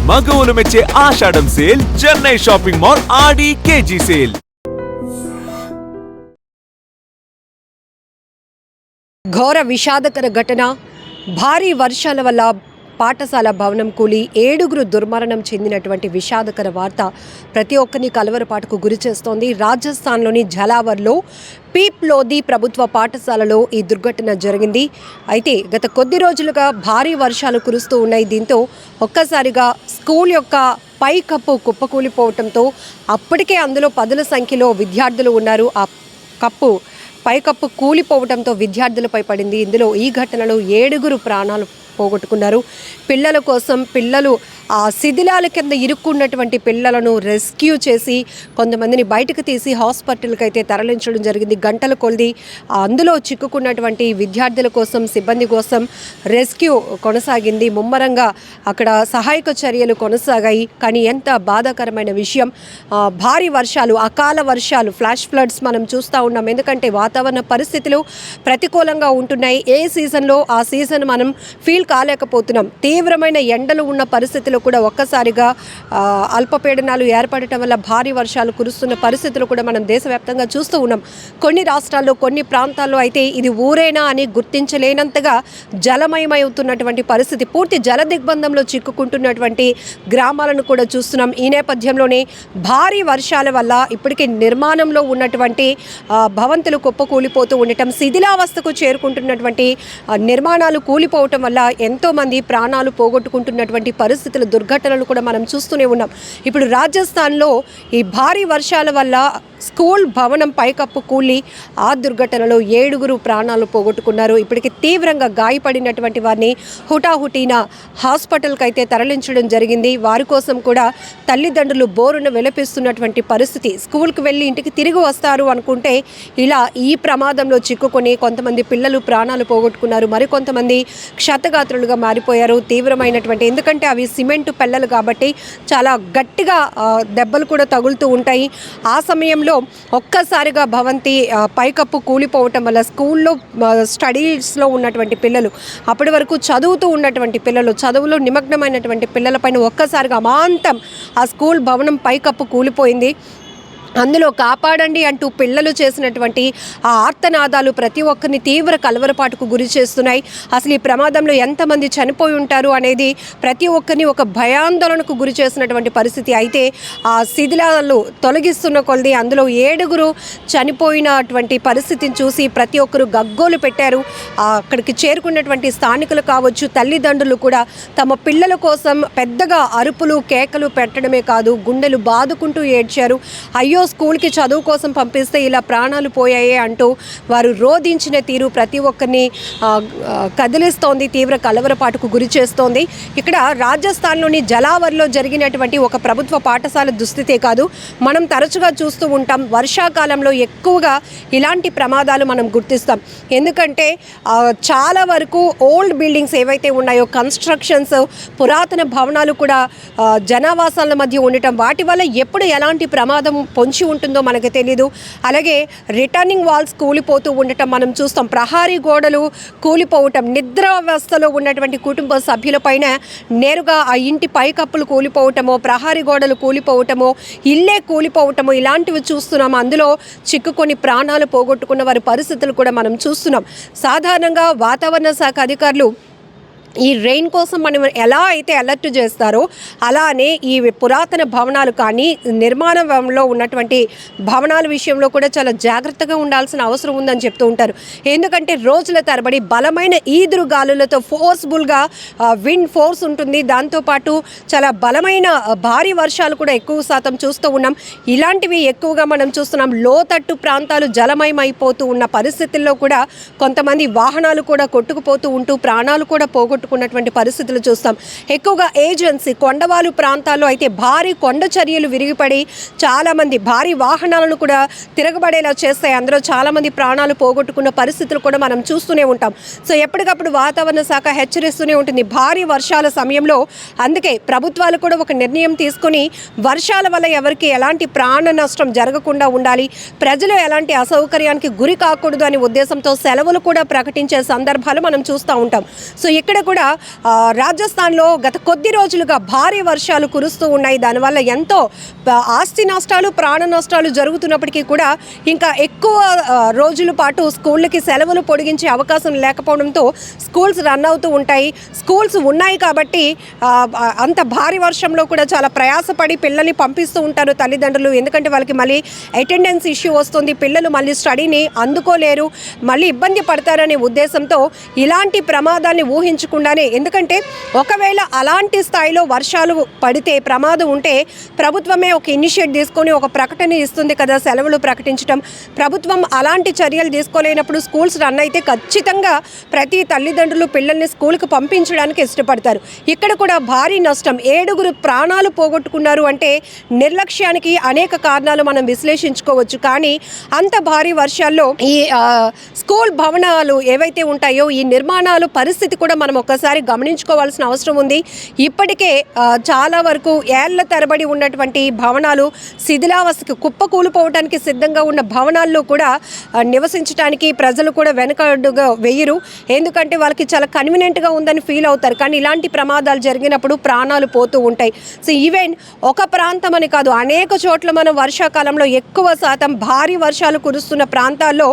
మగవులు మెచ్చే ఆషాఢం sale Chennai shopping mall ఆడి KG sale. ఘోర విషాదకర ఘటన. భారీ వర్షాల వల్ల పాఠశాల భవనం కూలి 7 దుర్మరణం చెందినటువంటి విషాదకర వార్త ప్రతి ఒక్కరిని కలవరపాటుకు గురి చేస్తోంది. రాజస్థాన్లోని ఝలావర్లో పీప్ లోధి ప్రభుత్వ పాఠశాలలో ఈ దుర్ఘటన జరిగింది. అయితే గత కొద్ది రోజులుగా భారీ వర్షాలు కురుస్తూ ఉన్నాయి. దీంతో ఒక్కసారిగా స్కూల్ యొక్క పైకప్పు కుప్పకూలిపోవడంతో అప్పటికే అందులో పదుల సంఖ్యలో విద్యార్థులు ఉన్నారు. ఆ పైకప్పు కూలిపోవడంతో విద్యార్థులపై పడింది. ఇందులో ఈ ఘటనలో 7 ప్రాణాలు పోగొట్టుకున్నారు. పిల్లలు ఆ శిథిలాల కింద ఇరుక్కున్నటువంటి పిల్లలను రెస్క్యూ చేసి కొంతమందిని బయటకు తీసి హాస్పిటల్కి అయితే తరలించడం జరిగింది. గంటల కొలది అందులో చిక్కుకున్నటువంటి విద్యార్థుల కోసం, సిబ్బంది కోసం రెస్క్యూ కొనసాగింది. ముమ్మరంగా అక్కడ సహాయక చర్యలు కొనసాగాయి. కానీ ఎంత బాధాకరమైన విషయం, భారీ వర్షాలు, అకాల వర్షాలు, ఫ్లాష్ ఫ్లడ్స్ మనం చూస్తూ ఉన్నాం. ఎందుకంటే వాతావరణ పరిస్థితులు ప్రతికూలంగా ఉంటున్నాయి. ఏ సీజన్లో ఆ సీజన్ మనం ఫీల్ కాలేకపోతున్నాం. తీవ్రమైన ఎండలు ఉన్న పరిస్థితులు కూడా ఒక్కసారిగా అల్పపీడనాలు ఏర్పడటం వల్ల భారీ వర్షాలు కురుస్తున్న పరిస్థితులు కూడా మనం దేశవ్యాప్తంగా చూస్తూ ఉన్నాం. కొన్ని రాష్ట్రాల్లో, కొన్ని ప్రాంతాల్లో అయితే ఇది ఊరేనా అని గుర్తించలేనంతగా జలమయమవుతున్నటువంటి పరిస్థితి, పూర్తి జల దిగ్బంధంలో చిక్కుకుంటున్నటువంటి గ్రామాలను కూడా చూస్తున్నాం. ఈ నేపథ్యంలోనే భారీ వర్షాల వల్ల ఇప్పటికీ నిర్మాణంలో ఉన్నటువంటి భవంతులు కుప్పకూలిపోతూ ఉండటం, శిథిలావస్థకు చేరుకుంటున్నటువంటి నిర్మాణాలు కూలిపోవటం వల్ల ఎంతోమంది ప్రాణాలు పోగొట్టుకుంటున్నటువంటి పరిస్థితులు, దుర్ఘటనలు కూడా మనం చూస్తూనే ఉన్నాం. ఇప్పుడు రాజస్థాన్లో ఈ భారీ వర్షాల వల్ల స్కూల్ భవనం పైకప్పు కూలి ఆ దుర్ఘటనలో 7 ప్రాణాలు పోగొట్టుకున్నారు. ఇప్పటికి తీవ్రంగా గాయపడినటువంటి వారిని హుటాహుటీన హాస్పిటల్కి అయితే తరలించడం జరిగింది. వారి కోసం కూడా తల్లిదండ్రులు బోరున విలపిస్తున్నటువంటి పరిస్థితి. స్కూల్కి వెళ్ళి ఇంటికి తిరిగి వస్తారు అనుకుంటే ఇలా ఈ ప్రమాదంలో చిక్కుకొని కొంతమంది పిల్లలు ప్రాణాలు పోగొట్టుకున్నారు. మరికొంతమంది క్షతగాత్రులుగా మారిపోయారు. తీవ్రమైనటువంటి, ఎందుకంటే అవి సిమెంటు పెళ్ళలు కాబట్టి చాలా గట్టిగా దెబ్బలు కూడా తగులుతూ ఉంటాయి. ఆ సమయంలో ఒక్కసారిగా భవంతి పైకప్పు కూలిపోవటం వల్ల స్కూల్లో స్టడీస్లో ఉన్నటువంటి పిల్లలు, అప్పటి వరకు చదువుతూ ఉన్నటువంటి పిల్లలు, చదువులో నిమగ్నమైనటువంటి పిల్లలపైన ఒక్కసారిగా అమాంతం ఆ స్కూల్ భవనం పైకప్పు కూలిపోయింది. అందులో కాపాడండి అంటూ పిల్లలు చేసినటువంటి ఆ ఆర్తనాదాలు ప్రతి ఒక్కరిని తీవ్ర కలవరపాటుకు గురి చేస్తున్నాయి. అసలు ఈ ప్రమాదంలో ఎంతమంది చనిపోయి ఉంటారు అనేది ప్రతి ఒక్కరిని ఒక భయాందోళనకు గురి చేసినటువంటి పరిస్థితి. అయితే ఆ శిథిలాలు తొలగిస్తున్న కొలది అందులో 7 చనిపోయినటువంటి పరిస్థితిని చూసి ప్రతి ఒక్కరు గగ్గోలు పెట్టారు. అక్కడికి చేరుకున్నటువంటి స్థానికులు కావచ్చు, తల్లిదండ్రులు కూడా తమ పిల్లల కోసం పెద్దగా అరుపులు, కేకలు పెట్టడమే కాదు, గుండెలు బాదుకుంటూ ఏడ్చారు. అయ్యో, స్కూల్కి చదువు కోసం పంపిస్తే ఇలా ప్రాణాలు పోయాయే అంటూ వారు రోధించిన తీరు ప్రతి ఒక్కరిని కదిలిస్తోంది, తీవ్ర కలవరపాటుకు గురి చేస్తోంది. ఇక్కడ రాజస్థాన్లోని జలావర్లో జరిగినటువంటి ఒక ప్రభుత్వ పాఠశాల దుస్థితే కాదు, మనం తరచుగా చూస్తూ ఉంటాం. వర్షాకాలంలో ఎక్కువగా ఇలాంటి ప్రమాదాలు మనం గుర్తిస్తాం. ఎందుకంటే చాలా వరకు ఓల్డ్ బిల్డింగ్స్ ఏవైతే ఉన్నాయో, కన్స్ట్రక్షన్స్, పురాతన భవనాలు కూడా జనావాసాల మధ్య ఉండటం, వాటి వల్ల ఎప్పుడు ఎలాంటి ప్రమాదం పొంచి ఉంటుందో మనకు తెలీదు. అలాగే రిటర్నింగ్ వాల్స్ కూలిపోతూ ఉండటం మనం చూస్తాం. ప్రహారీ గోడలు కూలిపోవటం, నిద్రావస్థలో ఉన్నటువంటి కుటుంబ సభ్యులపైన నేరుగా ఆ ఇంటి పైకప్పులు కూలిపోవటమో, ప్రహారీ గోడలు కూలిపోవటమో, ఇల్లే కూలిపోవటమో ఇలాంటివి చూస్తున్నాం. అందులో చిక్కుకొని ప్రాణాలు పోగొట్టుకున్న వారి పరిస్థితులు కూడా మనం చూస్తున్నాం. సాధారణంగా వాతావరణ శాఖ అధికారులు ఈ రెయిన్ కోసం మనం ఎలా అయితే అలర్ట్ చేస్తారో అలానే ఈ పురాతన భవనాలు కానీ, నిర్మాణంలో ఉన్నటువంటి భవనాల విషయంలో కూడా చాలా జాగ్రత్తగా ఉండాల్సిన అవసరం ఉందని చెప్తూ ఉంటారు. ఎందుకంటే రోజుల తరబడి బలమైన ఈదురు గాలులతో ఫోర్స్ఫుల్గా విండ్ ఫోర్స్ ఉంటుంది. దాంతోపాటు చాలా బలమైన భారీ వర్షాలు కూడా ఎక్కువ శాతం చూస్తూ ఉన్నాం. ఇలాంటివి ఎక్కువగా మనం చూస్తున్నాం. లోతట్టు ప్రాంతాలు జలమయమైపోతూ ఉన్న పరిస్థితుల్లో కూడా కొంతమంది వాహనాలు కూడా కొట్టుకుపోతూ ఉంటూ ప్రాణాలు కూడా పోగొట్టుకున్నటువంటి పరిస్థితులు చూస్తాం. ఎక్కువగా ఏజెన్సీ కొండవాలు ప్రాంతాల్లో అయితే భారీ కొండ చర్యలు విరిగిపడి చాలామంది భారీ వాహనాలను కూడా తిరగబడేలా చేస్తాయి. అందులో చాలామంది ప్రాణాలు పోగొట్టుకున్న పరిస్థితులు కూడా మనం చూస్తూనే ఉంటాం. సో ఎప్పటికప్పుడు వాతావరణ శాఖ హెచ్చరిస్తూనే ఉంటుంది భారీ వర్షాల సమయంలో. అందుకే ప్రభుత్వాలు కూడా ఒక నిర్ణయం తీసుకుని వర్షాల వల్ల ఎవరికి ఎలాంటి ప్రాణ నష్టం జరగకుండా ఉండాలి, ప్రజలు ఎలాంటి అసౌకర్యానికి గురి కాకూడదు అనే ఉద్దేశంతో సెలవులు కూడా ప్రకటించే సందర్భాలు మనం చూస్తూ ఉంటాం. సో ఇక్కడ కూడా రాజస్థాన్లో గత కొద్ది రోజులుగా భారీ వర్షాలు కురుస్తూ ఉన్నాయి. దానివల్ల ఎంతో ఆస్తి నష్టాలు, ప్రాణ నష్టాలు జరుగుతున్నప్పటికీ కూడా ఇంకా ఎక్కువ రోజుల పాటు స్కూళ్ళకి సెలవులు పొడిగించే అవకాశం లేకపోవడంతో స్కూల్స్ రన్ అవుతూ ఉంటాయి. స్కూల్స్ ఉన్నాయి కాబట్టి అంత భారీ వర్షంలో కూడా చాలా ప్రయాసపడి పిల్లల్ని పంపిస్తూ ఉంటారు తల్లిదండ్రులు. ఎందుకంటే వాళ్ళకి మళ్ళీ అటెండెన్స్ ఇష్యూ వస్తుంది, పిల్లలు మళ్ళీ స్టడీని అందుకోలేరు, మళ్ళీ ఇబ్బంది పడతారనే ఉద్దేశంతో ఇలాంటి ప్రమాదాన్ని ఊహించకుండానే, ఎందుకంటే ఒకవేళ అలాంటి స్థాయిలో వర్షాలు పడితే ప్రమాదం ఉంటే ప్రభుత్వమే ఒక ఇనిషియేట్ తీసుకొని ఒక ప్రకటన ఇస్తుంది కదా, సెలవులు ప్రకటించడం. ప్రభుత్వం అలాంటి చర్యలు తీసుకోలేనప్పుడు స్కూల్స్ రన్ అయితే ఖచ్చితంగా ప్రతి తల్లిదండ్రులు పిల్లల్ని స్కూల్కి పంపించడానికి ఇష్టపడతారు. ఇక్కడ కూడా భారీ నష్టం, 7 ప్రాణాలు పోగొట్టుకున్నారు అంటే నిర్లక్ష్యానికి అనేక కారణాలు మనం విశ్లేషించుకోవచ్చు. కానీ అంత భారీ వర్షాల్లో ఈ స్కూల్ భవనాలు ఏవైతే ఉంటాయో ఈ నిర్మాణాలు పరిస్థితి కూడా మనం ఒక్కసారి గమనించుకోవాల్సిన అవసరం ఉంది. ఇప్పటికే చాలా వరకు ఏళ్ల తరబడి ఉన్నటువంటి భవనాలు శిథిలావస్థకు కుప్పకూలిపోవడానికి సిద్ధంగా ఉన్న భవనాల్లో కూడా నివసించడానికి ప్రజలు కూడా వెనకడుగా వేయరు. ఎందుకంటే వాళ్ళకి చాలా కన్వీనియంట్గా ఉందని ఫీల్ అవుతారు. కానీ ఇలాంటి ప్రమాదాలు జరిగినప్పుడు ప్రాణాలు పోతూ ఉంటాయి. సో ఈవెన్ ఒక ప్రాంతం అని కాదు, అనేక చోట్ల మనం వర్షాకాలంలో ఎక్కువ శాతం భారీ వర్షాలు కురుస్తున్న ప్రాంతాల్లో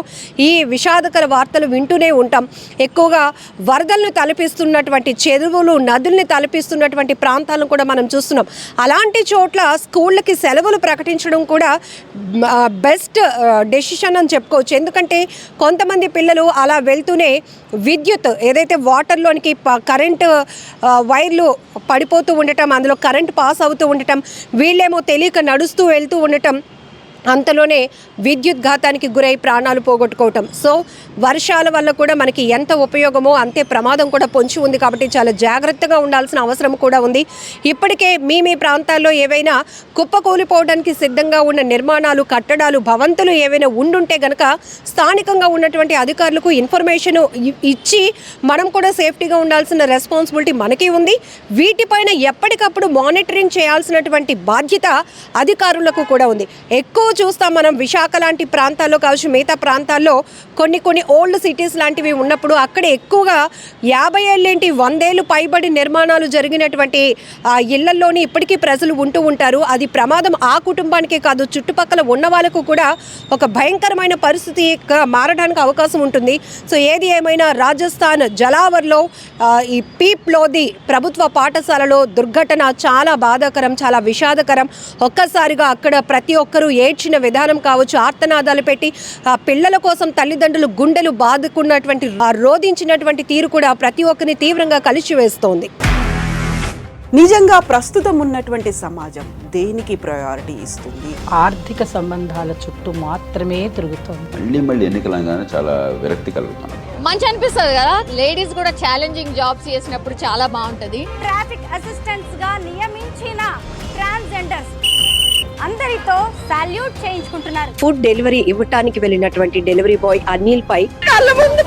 ఈ విషాదకర వార్తలు వింటూనే ఉంటాం. ఎక్కువగా వరదలను తలపిస్తున్నటువంటి చెరువులు, నదుల్ని తలపిస్తున్నటువంటి ప్రాంతాలను కూడా మనం చూస్తున్నాం. అలాంటి చోట్ల స్కూళ్ళకి సెలవులు ప్రకటించడం కూడా బెస్ట్ డెసిషన్ అని చెప్పుకోవచ్చు. ఎందుకంటే కొంతమంది పిల్లలు అలా వెళ్తూనే విద్యుత్ ఏదైతే వాటర్లోనికి కరెంటు వైర్లు పడిపోతూ ఉండటం, అందులో కరెంట్ పాస్ అవుతూ ఉండటం, వీళ్ళేమో తెలియక నడుస్తూ వెళ్తూ ఉండటం, అంతలోనే విద్యుత్ ఘాతానికి గురై ప్రాణాలు పోగొట్టుకోవటం. సో వర్షాల వల్ల కూడా మనకి ఎంత ఉపయోగమో అంతే ప్రమాదం కూడా పొంచి ఉంది. కాబట్టి చాలా జాగ్రత్తగా ఉండాల్సిన అవసరం కూడా ఉంది. ఇప్పటికే మీ ప్రాంతాల్లో ఏవైనా కుప్పకూలిపోవడానికి సిద్ధంగా ఉన్న నిర్మాణాలు, కట్టడాలు, భవంతులు ఏవైనా ఉండుంటే గనక స్థానికంగా ఉన్నటువంటి అధికారులకు ఇన్ఫర్మేషన్ ఇచ్చి మనం కూడా సేఫ్టీగా ఉండాల్సిన రెస్పాన్సిబిలిటీ మనకి ఉంది. వీటిపైన ఎప్పటికప్పుడు మానిటరింగ్ చేయాల్సినటువంటి బాధ్యత అధికారులకు కూడా ఉంది. ఎక్కువ చూస్తాం మనం విశాఖ లాంటి ప్రాంతాల్లో కావచ్చు, మిగతా ప్రాంతాల్లో కొన్ని ఓల్డ్ సిటీస్ లాంటివి ఉన్నప్పుడు అక్కడ ఎక్కువగా 50 ఏళ్ళేంటి 100 ఏళ్ళు పైబడి నిర్మాణాలు జరిగినటువంటి ఇళ్లల్లోని ఇప్పటికీ ప్రజలు ఉంటూ ఉంటారు. అది ప్రమాదం ఆ కుటుంబానికే కాదు, చుట్టుపక్కల ఉన్న వాళ్ళకు కూడా ఒక భయంకరమైన పరిస్థితి మారడానికి అవకాశం ఉంటుంది. సో ఏది ఏమైనా రాజస్థాన్ జలావర్లో ఈ పీప్ లోధి ప్రభుత్వ పాఠశాలలో దుర్ఘటన చాలా బాధాకరం, చాలా విషాదకరం. ఒక్కసారిగా అక్కడ ప్రతి ఒక్కరూ ఏడ్చిన విధానం కావచ్చు, ఆర్తనాదాలు పెట్టి పిల్లల కోసం తల్లిదండ్రులు గుండెలు బాదుకున్నటువంటి రోధించినటువంటి తీరు కూడా ప్రతి ఒక్కరిని తీవ్రంగా కలిచివేస్తోంది. నిజంగా ప్రస్తుతం ఉన్నటువంటి సమాజం దేనికి ప్రయారిటీ ఇస్తుంది? ఆర్థిక సంబంధాల చుట్టూ మాత్రమే తిరుగుతుంది. మళ్ళీ ఎన్నికలంగానే చాలా విరక్తి కలుగుతాను. మంచి అనిపిస్తుంది కదా, లేడీస్ కూడా ఛాలెంజింగ్ జాబ్స్ చేసినప్పుడు చాలా బాగుంటది. ట్రాఫిక్ అసిస్టెంట్స్ గా నియమించిన ట్రాన్స్జెండర్స్ అందరితో సాల్యూట్ చేయించుకుంటున్నారు. ఫుడ్ డెలివరీ ఇవ్వటానికి వెళ్ళినటువంటి డెలివరీ బాయ్ అనిల్ పై కళ్ళ ముందు